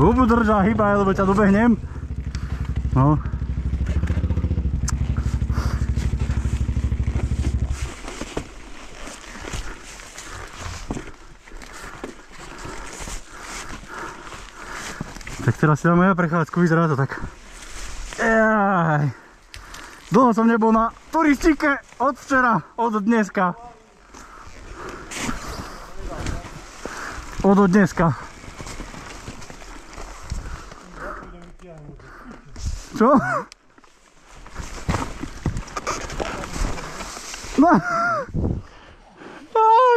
Hubu drža, hýbaj, lebo ťa dobehnem. No. Tak teraz si dáme ja prechádzku, vyzerá to tak. Jaj. Dlho som nebol na turistike od včera, od dneska. Od dneska. Čo? No.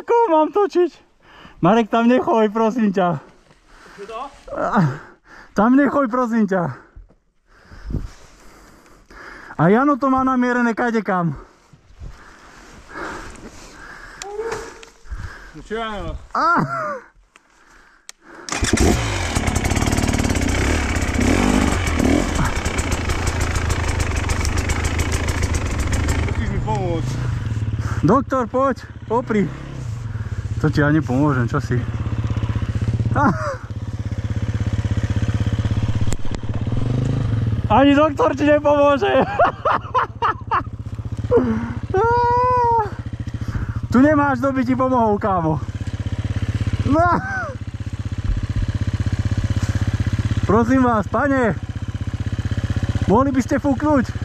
Ako mám točiť? Marek, tam nechoj, prosím ťa. Tam nechoj, prosím ťa. A Jano to má namierené kadekam. Čo Jano? Musíš mi pomôcť. Doktor, poď, popri. To ti ja nepomôžem, čo si? Ani doktor ti nepomôže. Tu nemáš, kto by ti pomohol, kámo. No. Prosím vás, pane, mohli by ste fúknuť?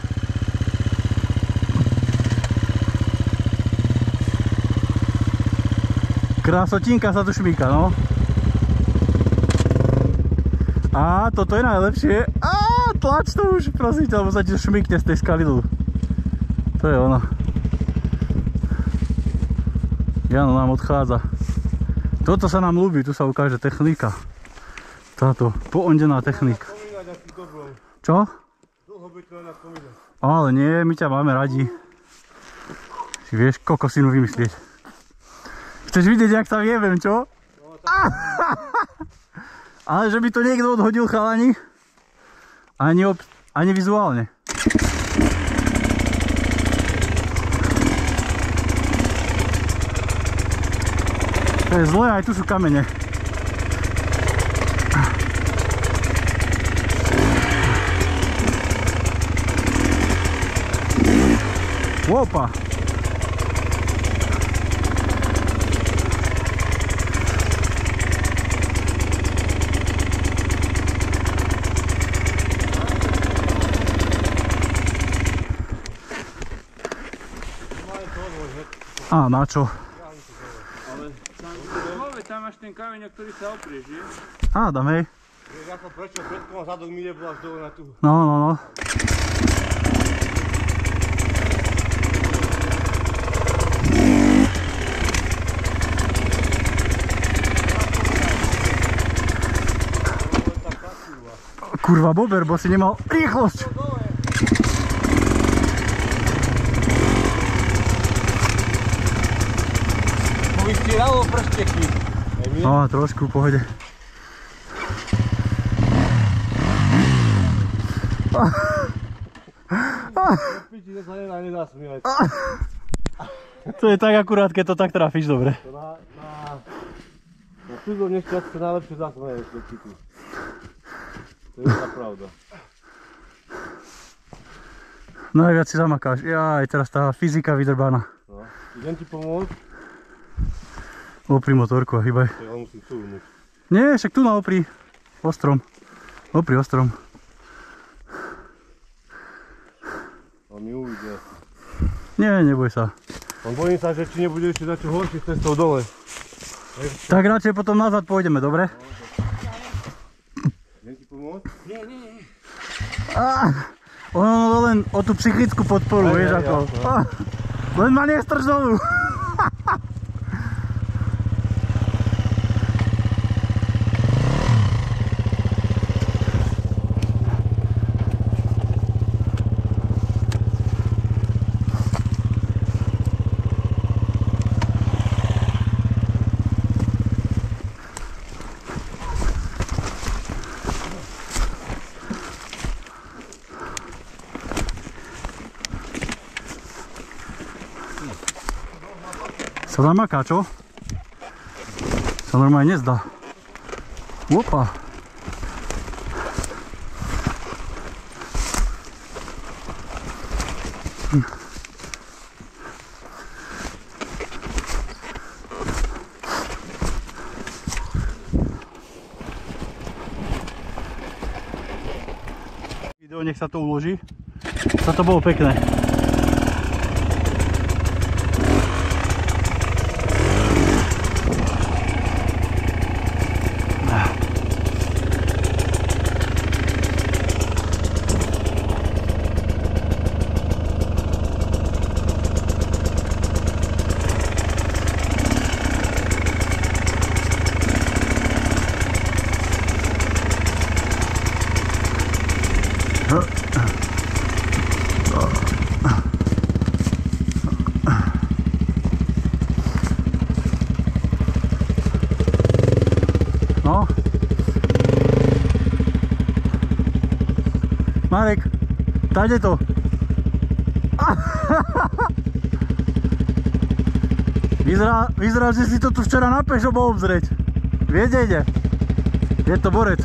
Krásotinka sa tu šmíka, no. A toto je najlepšie. Tlač to už, prosím ťa, lebo sa ti šmíkne z tej skaly dolu. To je ono. Jano nám odchádza. Toto sa nám ľúbi, tu sa ukáže technika. Táto poondená technika. Čo? Ale nie, my ťa máme radi. Si vieš kokosinu vymyslieť. Chceš vidieť, jak sa jebem, čo? Ale že by to niekto odhodil, chalani? Ani vizuálne. To je zlé, aj tu sú kamene. Opa! A na čo? Ale tam máš ten kameň, ktorý sa oprieš, že? Dám, hej. Vieš ako prečo predkom a zadok mi nebol až dole na tú. No. Kurva bober, bo si nemal rýchlosť. Vystíralo pršteky. No, trošku, v pohode. To je tak akurát, keď to tak trafíš dobre. Na túto nešťast sa najlepšie zasmeje. To je tá pravda. Najviac si zamakáš. Jaj, teraz tá fyzika vydrbaná. No. Idem ti pomôcť? Opri motorku a hýbaj. Ja musím súvnuť. Nie, však tu na opri. Ostrom. Opri ostrom. On mi uvidí. Nie, neboj sa. On bojím sa, že či nebude ešte začo horšie cestou dole. Tak radšej potom nazad pôjdeme, dobre? Idem ti pomôcť? Nie. Ono len o tú psychickú podporu, vieš ako. Len ma nestrč dolu. Sa namaká, čo? Sa normálne nezdá. Opa. Nech sa to uloží. Toto bolo pekné. No. Marek, tady to. Vyzerá, že si to tu včera na pešo bol obzrieť. Viete, je to borec.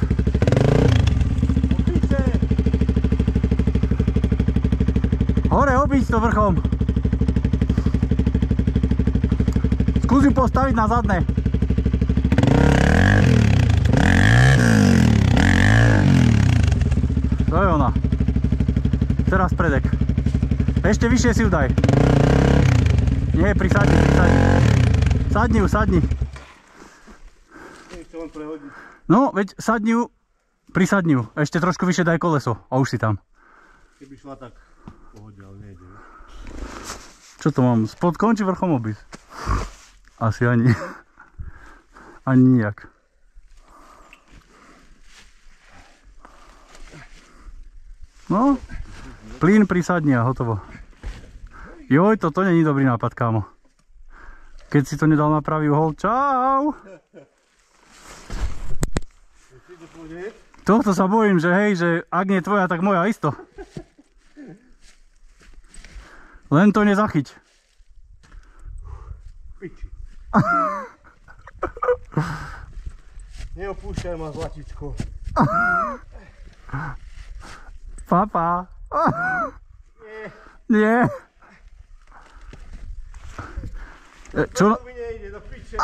Hore, obiť to vrchom. Skúsim postaviť na zadné. To je ona. Teraz predek. Ešte vyššie si ju daj. Nie, prisadni. Sadni. Ešte len prehodiť. No, veď sadni ju, prisadni ju. Ešte trošku vyššie daj koleso a už si tam. Keby šla tak pohodne, ale nejde. Čo to mám? Spodkom či vrchom obísť? Asi ani. Ani nijak. No, plyn prisadni a hotovo. Joj, toto není dobrý nápad, kámo. Keď si to nedal na pravý uhol, čau! Tohto sa bojím, že hej, že ak nie tvoja, tak moja isto. Len to nezachyť. Piči. Neopúšťaj ma, zlatičko. Papa. Nie. Čo? To mi nejde, do piče.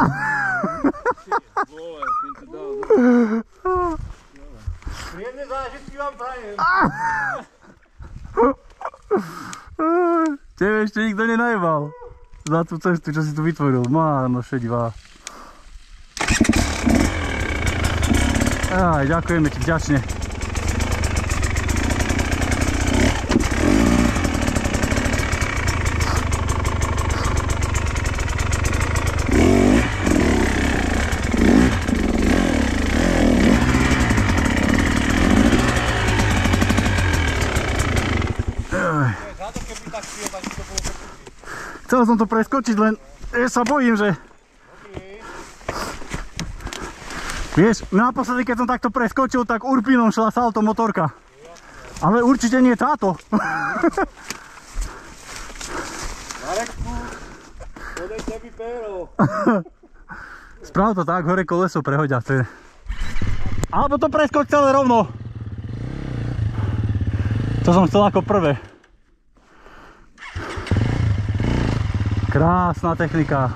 Vole, tým to dal. Príjemné zážitky vám prajem. Tebe ešte nikto nenajebal. Za tú cestu, čo si tu vytvoril. Máno šedivá. Aj, ďakujeme ti vďačne. Chcel som to preskočiť, len ja sa bojím, že... Vieš, naposledy, keď som takto preskočil, tak Urpinom šla salto motorka. Ale určite nie táto. Marekku, podejte mi péro. Sprav to tak, hore koleso prehoďa. To je... Alebo to preskoč celé rovno. To som chcel ako prvé. Krásna technika.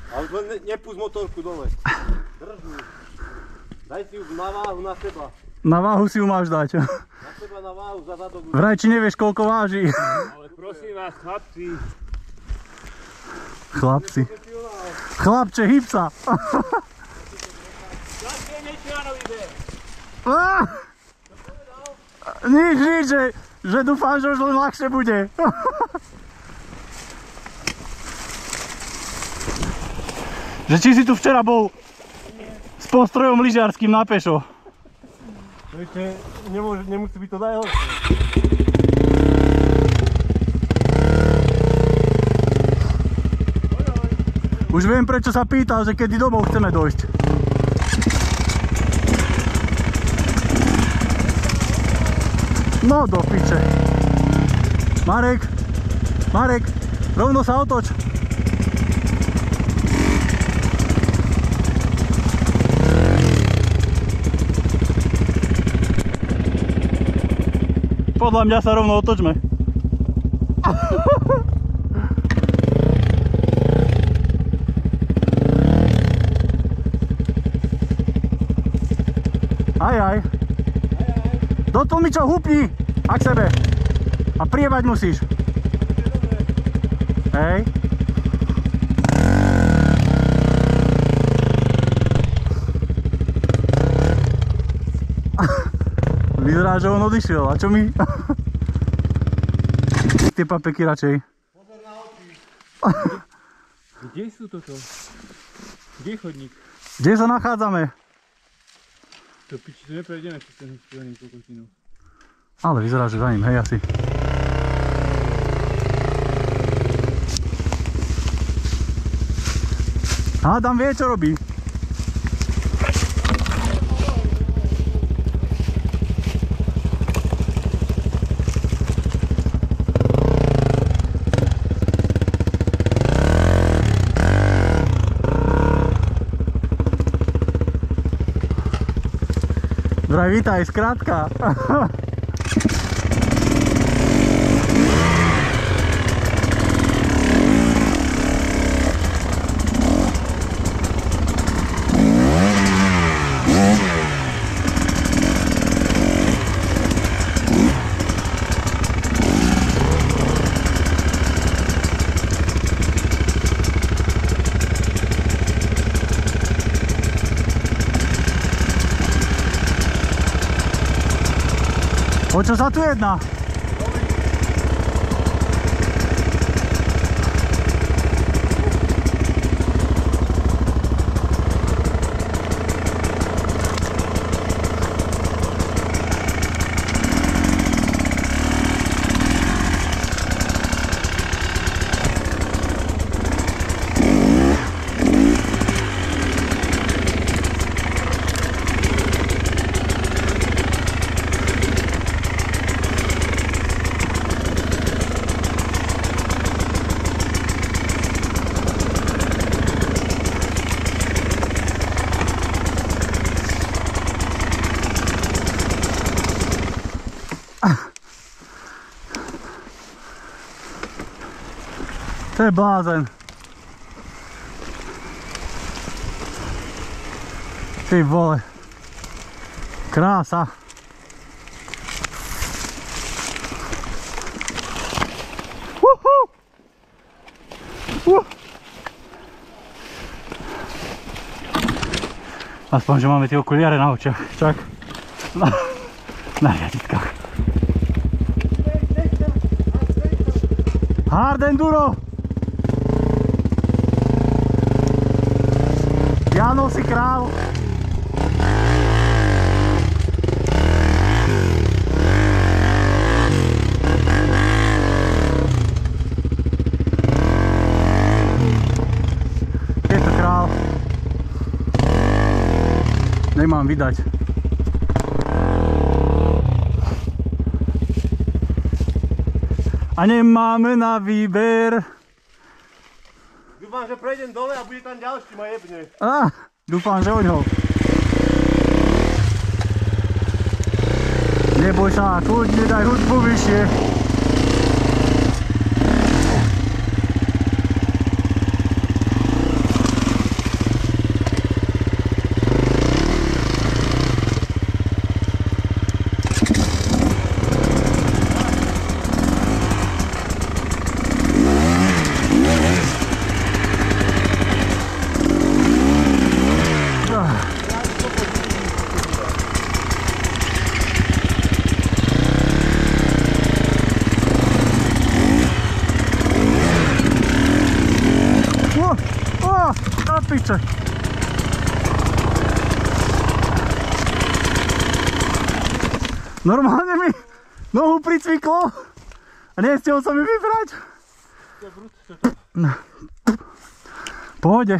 Ale nepúsť motorku dole. Drž ju. Daj si ju na váhu na seba. Na váhu si ju máš dať. Na seba na váhu za zadok. Vraj, či nevieš, koľko váži. Ale prosím vás, chlapci. Chlapče, hyb sa. Nič, že dúfam, že už len ľahšie bude. Že či si tu včera bol s postrojom lyžiarským na pešo. Ešte nemusí byť to najhoršie. Už viem, prečo sa pýtal, že kedy domov chceme dojsť. No do piče. Marek, rovno sa otoč. Podľa mňa sa rovno otočme. Aj. Do tlmičov hupni. A k sebe. A priebať musíš. Hej. Vyzerá, že on odišiel. A čo my? Tie papeky radšej. Kde sú toto? Kde je chodník? Kde sa nachádzame? To piči, tu neprejdeme cez ten hospodárny kokotinu. Ale vyzerá, že za ním, hej, asi. Hádam vie, čo robí. Vraj, vítaj, skrátka. O čo sa tu jedná? To je blázen. Ty vole. Krása. Aspoň, že máme tie okuliare na očiach. Čak. Na riaditkách. Hard enduro. Jano si král. Je to král. Nemám vydať. A nemáme na výber. Dúfam, že prejdem dole a bude tam ďalší, ma jebne. Dúfam, že oňho. Neboj sa, kľudne daj hudbu vyššie. Piče. Normálne mi nohu pricviklo a nechcel sa mi vybrať. Pohode.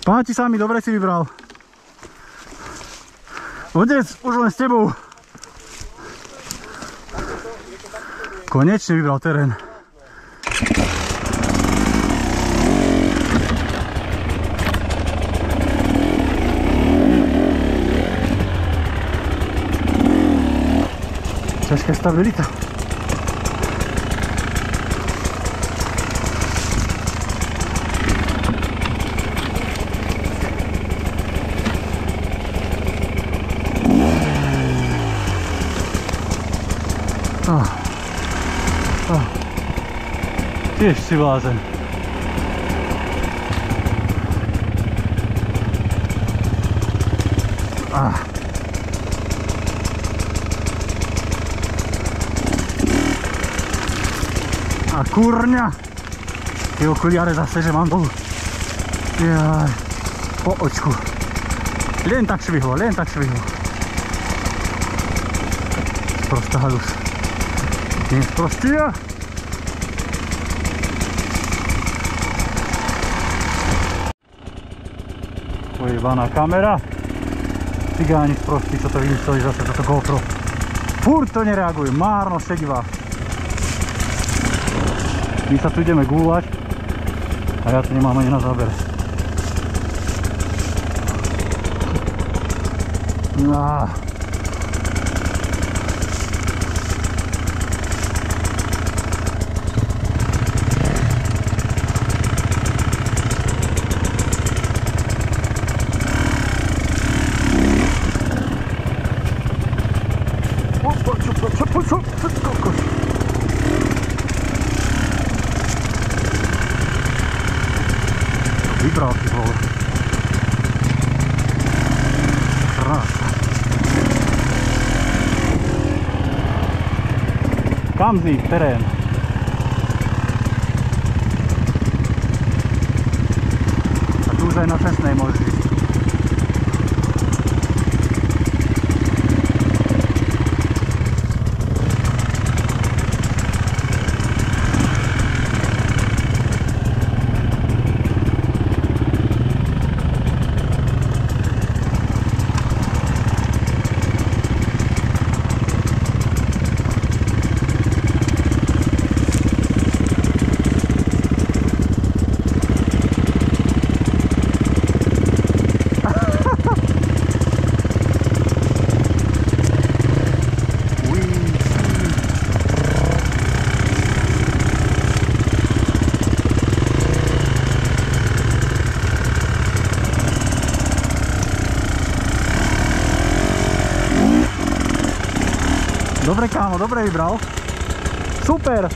Páči sa mi, dobre si vybral. Otec, už len s tebou. Konečne vybral terén. Ťažká stabilita. Tiež si blázen. A kurňa! Tie okuliare zase, že mám dolu. Jaj, po očku. Len tak švihlo, len tak švihlo. Sprostá halus. Nesprostia. Pojebaná kamera. Cigáni sprostí, čo to vymysleli zase toto GoPro. Furt to nereagujú, márno šedivá. My sa tu ideme gúľať a ja to nemám ani na zábere. Vybral ty vole. Krása. Kamzík, terén. A tu už aj na cestnej môžeš ísť. Dobre kámo, dobre vybral. Super!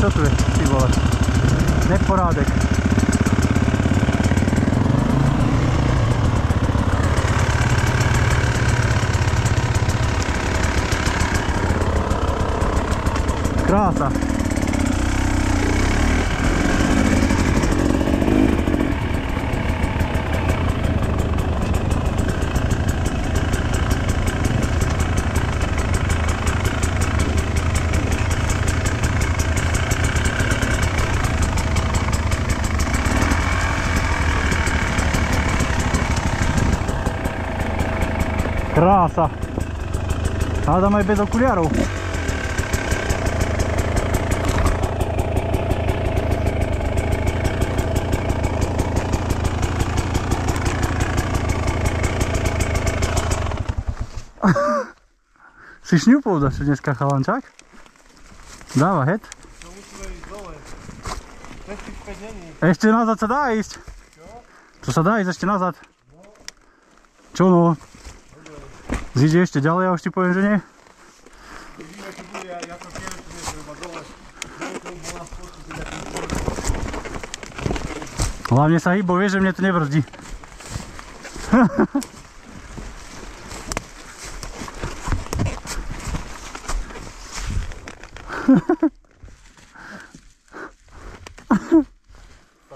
Čo tu je, ty vole? Neporádek. Krása. Krása. Hádam aj bez okuliarov. Si šňupol daš dneska chalančák? Dáva, heď? To musíme ísť dole. Cesty späť není. Ešte nazad sa dá ísť. Čo? To sa dá ísť ešte nazad. Čo no? Zíde ešte ďalej a už ti poviem, že nie. Vidíme, čo bude, ja to tiež tu netreba dole. Hlavne sa hýbo, vieš, že mne to nebrzdí.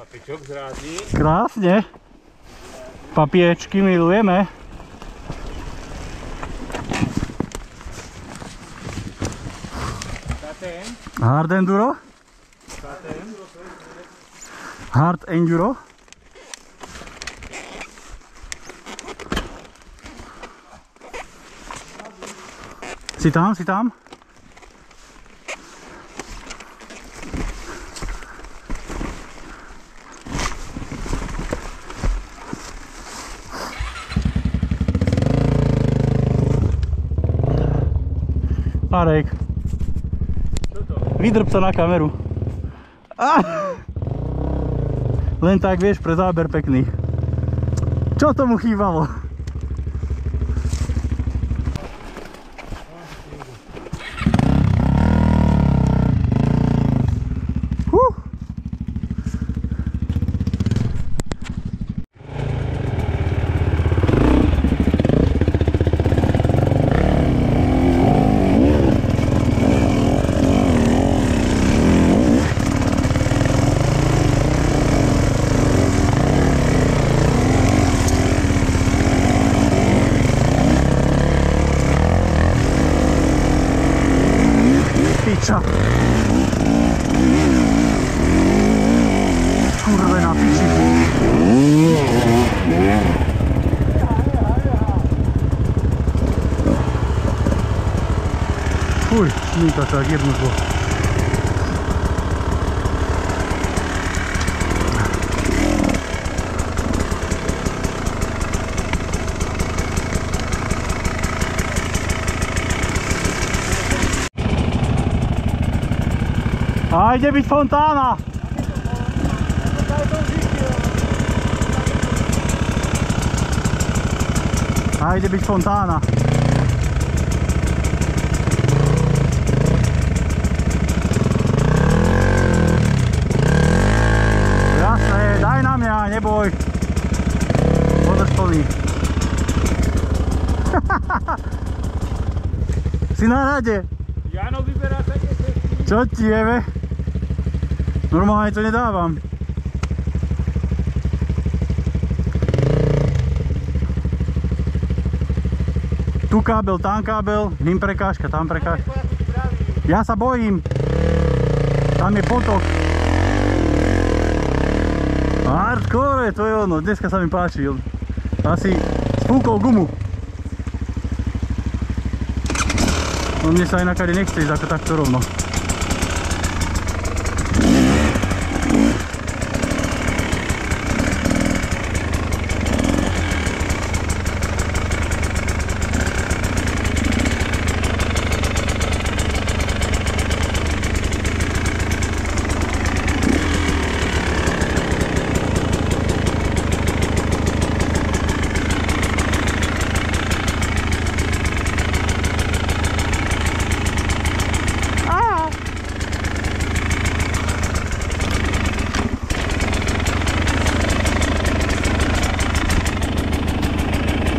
Papičok zrádný. Krásne. Papiečky milujeme. KTM. Hard Enduro? KTM. Hard Enduro? Si tam, si tam? Marek, Čo to? vydrb sa na kameru. Len tak vieš, pre záber pekný. Čo tomu chýbalo? Piča. Kurve na piči. Fuj, šminka sa tak jebnutlo. A ide byť fontána! A ide byť fontána! Jasné, daj na mňa, neboj! Podrž plný. Si na rade! Jano vyberá také cesty. Čo ti jebe? Normálne to nedávam. Tu kábel, tam kábel, hým prekážka, tam prekážka. Ja sa bojím. Tam je potok. Hardcore, to je ono, dneska sa mi páči. Asi spúkol gumu. No mne sa aj nakade nechce ísť ako takto rovno.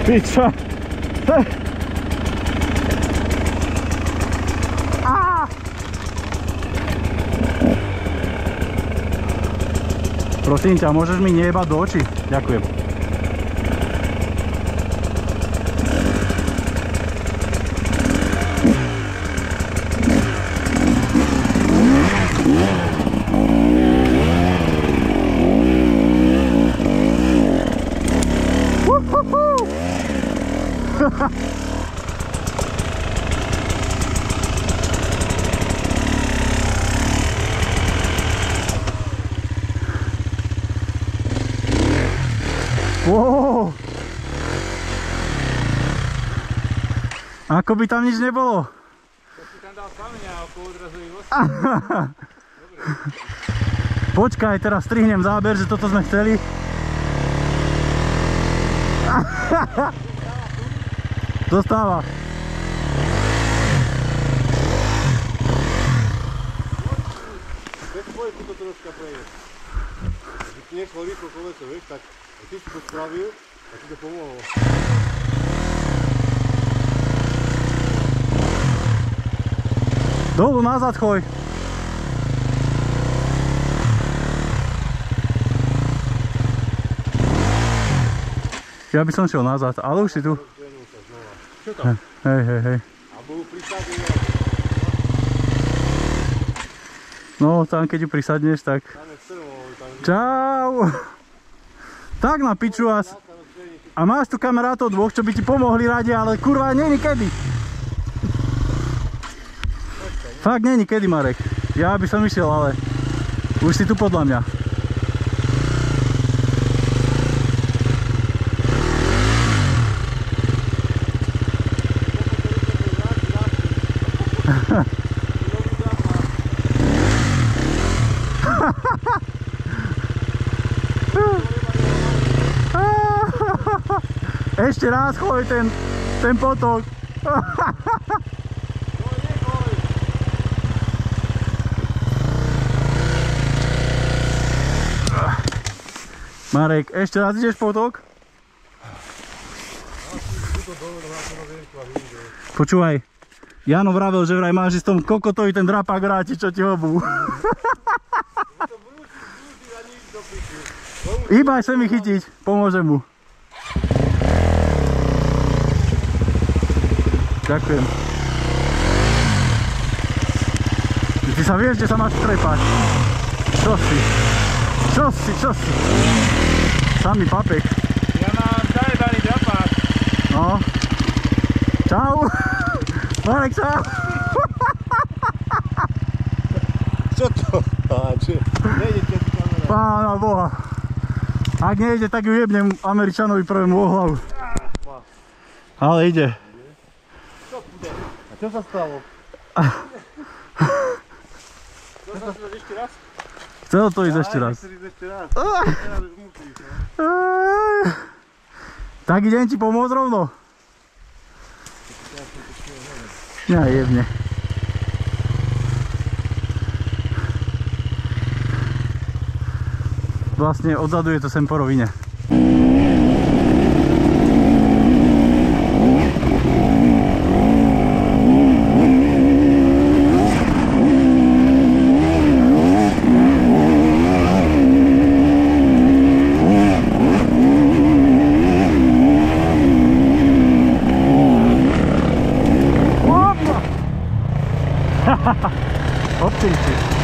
Piča! Prosím ťa, môžeš mi nejebať do očí? Ďakujem. Wow. Ako by tam nič nebolo. To si tam dal kameň a okolo odrazový voz. Počkaj, teraz strihnem záber, že toto sme chceli. Dostáva. Bez spojku to troška prejde. Keď ti nechlo rýchlo koleso, vieš, tak ty si to spravil a ti to pomohlo. Dolu, nazad choj. Ja by som šiel nazad, ale už si tu. Čo tam? Hej. A budú prísady, No, tam keď ju prisadneš, tak... tam je strmo, tam Čau! Tak na piču vás. A máš tu kamarátov dvoch, čo by ti pomohli radi, ale kurva, není kedy. Fakt není kedy, Marek. Ja by som išiel, ale už si tu podľa mňa. Ešte raz choj ten potok. Marek, ešte raz ideš potok? Počúvaj, Jano vravel, že vraj máš ísť tomu kokotovi ten drapák vrátiť, čo ti obú. Iba sa mi chytiť, pomôžem mu. Ďakujem. Ty sa vieš, kde sa máš trepať. Čo si? Samý papek. Ja mám zajebaný drapák. No. Čau. Marek, čau. Čo to? Nejde keď kamera. Pána Boha. Ak nejde, tak ju jebnem Američanovi prvému o hlavu. Ale ide. A čo sa stalo? Ešte raz? Chcel to ísť ešte raz. Ešte raz. Teraz už musíš, no. Tak idem ti pomôcť rovno. Ja jebne. Vlastne odzadu je to sem po rovine. Optimci.